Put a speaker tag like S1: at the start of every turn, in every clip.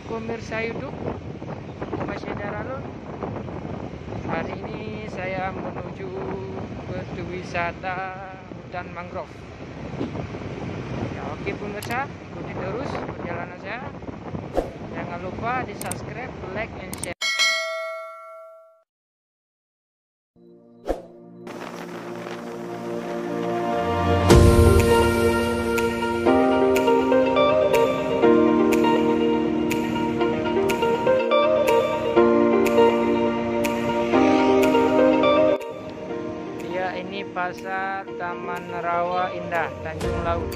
S1: pemirsa YouTube Masih Daralun. Hari ini saya menuju ke wisata hutan mangrove. Ya, oke pemirsa, ikuti terus perjalanan saya. Jangan lupa di subscribe, like, and share. Ini pasar Taman Rawa Indah Tanjung Laut.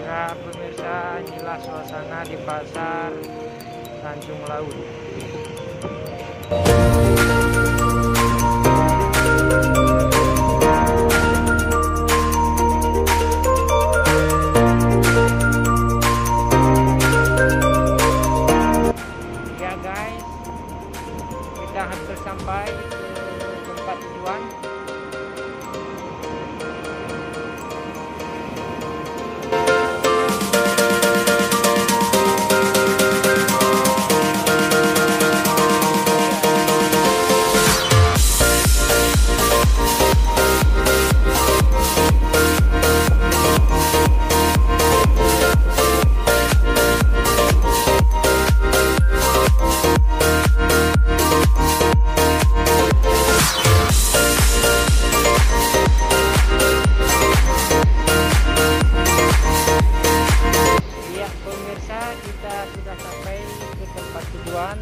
S1: Ya pemirsa, inilah suasana di pasar Tanjung Laut. Kita hampir sampai ke tempat tujuan. Kita sudah sampai ke tempat tujuan.